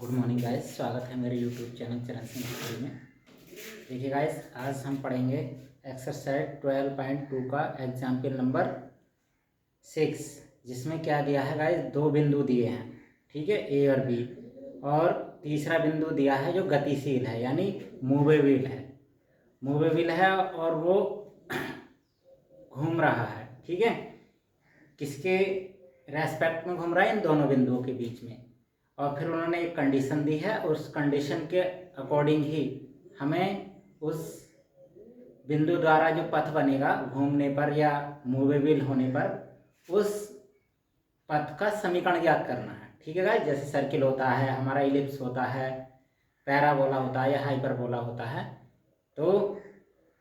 Good morning guys, स्वागत है मेरे यूट्यूब चैनल चरण सिंह हिस्ट्री में। देखिए गाइस, आज हम पढ़ेंगे एक्सरसाइज 12.2 का एग्जाम्पल नंबर 6, जिसमें क्या दिया है गाइस, दो बिंदु दिए हैं, ठीक है, ए और बी, और तीसरा बिंदु दिया है जो गतिशील है यानी मूवेबल है और वो घूम रहा है, ठीक है। किसके रेस्पेक्ट में घूम रहा है? इन दोनों बिंदुओं के बीच में। और फिर उन्होंने एक कंडीशन दी है, उस कंडीशन के अकॉर्डिंग ही हमें उस बिंदु द्वारा जो पथ बनेगा घूमने पर या मूवेबल होने पर, उस पथ का समीकरण ज्ञात करना है, ठीक है गाइस। जैसे सर्किल होता है, हमारा इलिप्स होता है, पैराबोला होता है या हाइपरबोला होता है, तो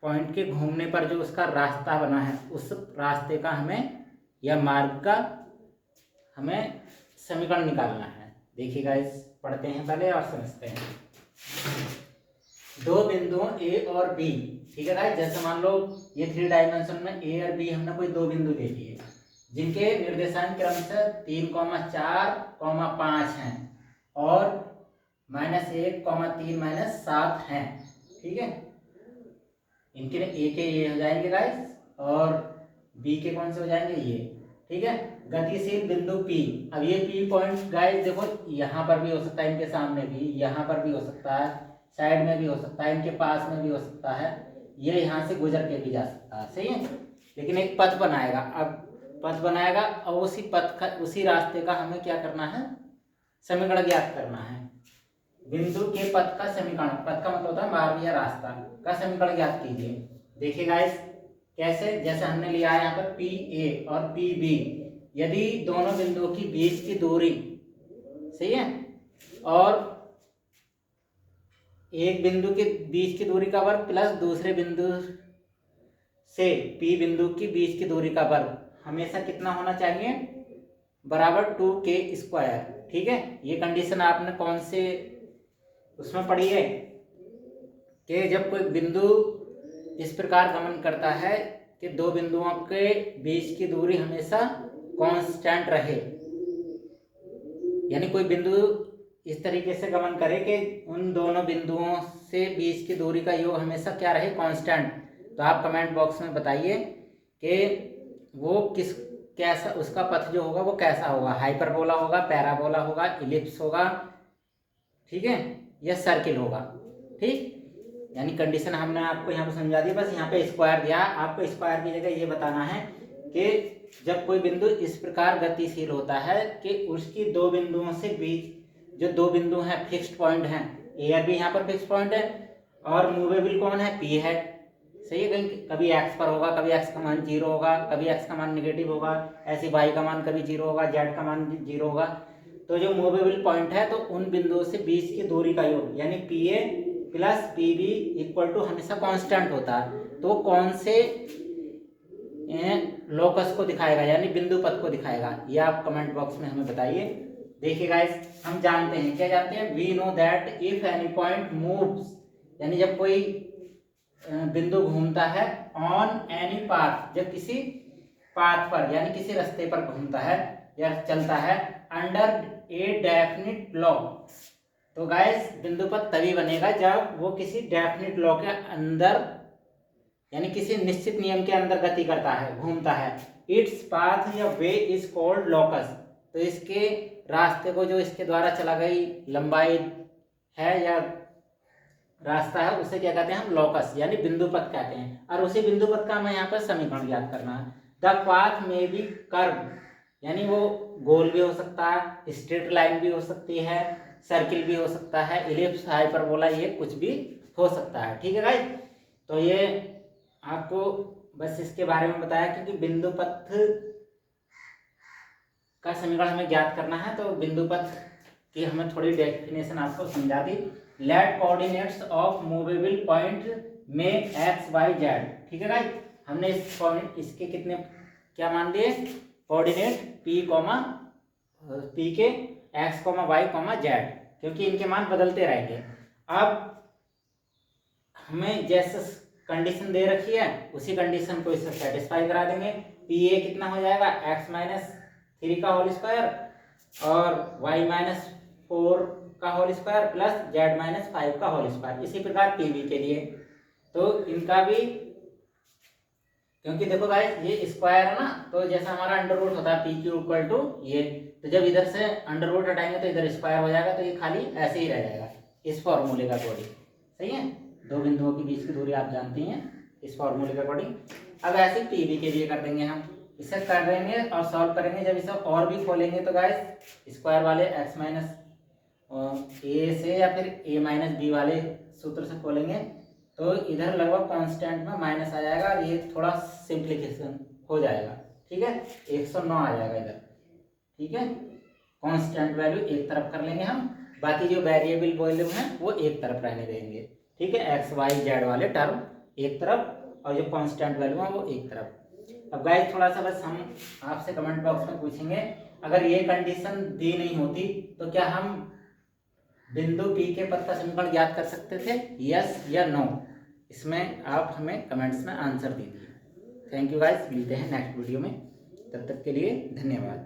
पॉइंट के घूमने पर जो उसका रास्ता बना है, उस रास्ते का हमें या मार्ग का हमें समीकरण निकालना है। देखिए गाइस, पढ़ते हैं पहले और समझते हैं। दो बिंदुओं ए और बी, ठीक है गाइस। जैसे मान लो ये 3 डायमेंशन में ए और बी हमने कोई दो बिंदु दे दिए, जिनके निर्देशांक क्रमशः 3, 4, 5 हैं और -1, 3, -7 हैं, ठीक है। इनके ए के ये हो जाएंगे गाइस और बी के कौन से हो जाएंगे? ये, ठीक है। गतिशील बिंदु P, अब ये P पॉइंट गाइस देखो, यहाँ पर भी हो सकता है, इनके सामने भी, यहाँ पर भी हो सकता है, साइड में भी हो सकता है, इनके पास में भी हो सकता है, ये यहाँ से गुजर के भी जा सकता है, सही है। लेकिन एक पथ बनाएगा, अब पथ बनाएगा और उसी पथ का, उसी रास्ते का हमें क्या करना है? समीकरण ज्ञात करना है। बिंदु के पथ का समीकरण, पथ का मतलब होता है मार्ग या रास्ता का समीकरण ज्ञात कीजिए। देखिए गाइस, कैसे? जैसे हमने लिया है यहाँ पर पी ए और पी बी, यदि दोनों बिंदुओं की बीच की दूरी, सही है, और एक बिंदु के बीच की दूरी का वर्ग प्लस दूसरे बिंदु से पी बिंदु की बीच की दूरी का वर्ग हमेशा कितना होना चाहिए? बराबर 2k², ठीक है। ये कंडीशन आपने कौन से उसमें पढ़ी है कि जब कोई बिंदु इस प्रकार गमन करता है कि दो बिंदुओं के बीच की दूरी हमेशा कांस्टेंट रहे, यानी कोई बिंदु इस तरीके से गमन करे कि उन दोनों बिंदुओं से बीच की दूरी का योग हमेशा क्या रहे? कांस्टेंट। तो आप कमेंट बॉक्स में बताइए कि वो कैसा, उसका पथ जो होगा वो कैसा होगा? हाइपरबोला होगा, पैराबोला होगा, इलिप्स होगा, ठीक है, या सर्किल होगा, ठीक। यानी कंडीशन हमने आपको यहाँ पे समझा दी, बस यहाँ पे स्क्वायर दिया। आपको स्क्वायर की जगह ये बताना है कि जब कोई बिंदु इस प्रकार गतिशील होता है कि उसकी दो बिंदुओं से बीच, जो दो बिंदु हैं फिक्स्ड पॉइंट हैं, ए और बी यहाँ पर फिक्स्ड पॉइंट है, और मूवेबल कौन है? पी है, सही है। कभी एक्स पर होगा, कभी एक्स का मान 0 होगा, कभी एक्स का मान नेगेटिव होगा, ऐसे वाई का मान कभी 0 होगा, जेड का मान 0 होगा। तो जो मूवेबल पॉइंट है, तो उन बिंदुओं से बीच की दूरी का योग यानी P A plus P B equal to हमेशा कांस्टेंट होता है। तो कौन से लोकस को दिखाएगा, यानी बिंदु पथ को दिखाएगा, ये आप कमेंट बॉक्स में हमें बताइए। देखिए गाइस, हम जानते हैं, क्या जानते हैं? We know that if any point moves, यानी जब कोई बिंदु घूमता है, ऑन एनी पाथ, जब किसी पाथ पर यानी किसी रास्ते पर घूमता है या चलता है, अंडर ए डेफिनिट लॉ, तो गाइस बिंदु पथ तभी बनेगा जब वो किसी डेफिनिट लॉ के अंदर, यानी किसी निश्चित नियम के अंदर गति करता है, घूमता है। इट्स पाथ या वे इज कॉल्ड लोकस, तो इसके रास्ते को, जो इसके द्वारा चला गई लंबाई है या रास्ता है, उसे क्या कहते हैं? हम लोकस यानी बिंदु पथ कहते हैं। और उसी बिंदु पथ का हमें यहाँ पर समीकरण ज्ञात करना है। द पाथ में बी कर्व, यानी वो गोल भी हो सकता है, स्ट्रेट लाइन भी हो सकती है, सर्किल भी हो सकता है, इलिप्स, हाइपरबोला, ये कुछ भी हो सकता है, ठीक है गाइस। तो ये आपको बस इसके बारे में बताया, क्योंकि बिंदु पथ का समीकरण हमें ज्ञात करना है, तो बिंदु पथ की हमें थोड़ी डेफिनेशन आपको समझा दी। Let coordinates of movable point में एक्स वाई जेड, ठीक है गाइस। हमने इस पॉइंट, इसके कितने क्या मान दिए? कोऑर्डिनेट पी के एक्स, वाई, जेड, क्योंकि इनके मान बदलते रहेंगे। अब हमें जैसे कंडीशन दे रखी है, उसी कंडीशन को इससे सेटिस्फाई करा देंगे। पी ए कितना हो जाएगा? x - 3 का होल स्क्वायर और y - 4 का whole square plus Z minus 5 का होल स्क्वायर। इसी प्रकार पी बी के लिए तो इनका भी, क्योंकि देखो गाइस ये स्क्वायर है ना, तो जैसा हमारा अंडर रूट होता है पी क्यू इक्वल टू ये, तो जब इधर से अंडर रूट हटाएंगे तो इधर स्क्वायर हो जाएगा, तो ये खाली ऐसे ही रह जाएगा इस फॉर्मूले का अकॉर्डिंग। सही है, दो बिंदुओं के बीच की दूरी आप जानती हैं इस फॉर्मूले के अकॉर्डिंग। अब ऐसे पी बी के लिए कर देंगे हम, इसे कर देंगे और सॉल्व करेंगे। जब इसे और भी खोलेंगे तो गाइस स्क्वायर वाले एक्स माइनस ए से या फिर ए माइनस बी वाले सूत्र से खोलेंगे तो इधर लगभग कांस्टेंट में माइनस आ जाएगा और ये थोड़ा सिंप्लीफिकेशन हो जाएगा। ठीक है, 109 आ जाएगा इधर। ठीक है, कांस्टेंट वैल्यू एक तरफ कर लेंगे हम, बाकी जो वेरिएबल वैल्यू हैं वो एक तरफ रहने देंगे। ठीक है, एक्स वाई जेड वाले टर्म एक तरफ और जो कांस्टेंट वैल्यू है वो एक तरफ। अब गाइस थोड़ा सा बस हम आपसे कमेंट बॉक्स में पूछेंगे, अगर ये कंडीशन दी नहीं होती तो क्या हम बिंदु पी के पद का समीकरण ज्ञात कर सकते थे, यस या नो? इसमें आप हमें कमेंट्स में आंसर दीजिए। थैंक यू गाइस, मिलते हैं नेक्स्ट वीडियो में, तब तक के लिए धन्यवाद।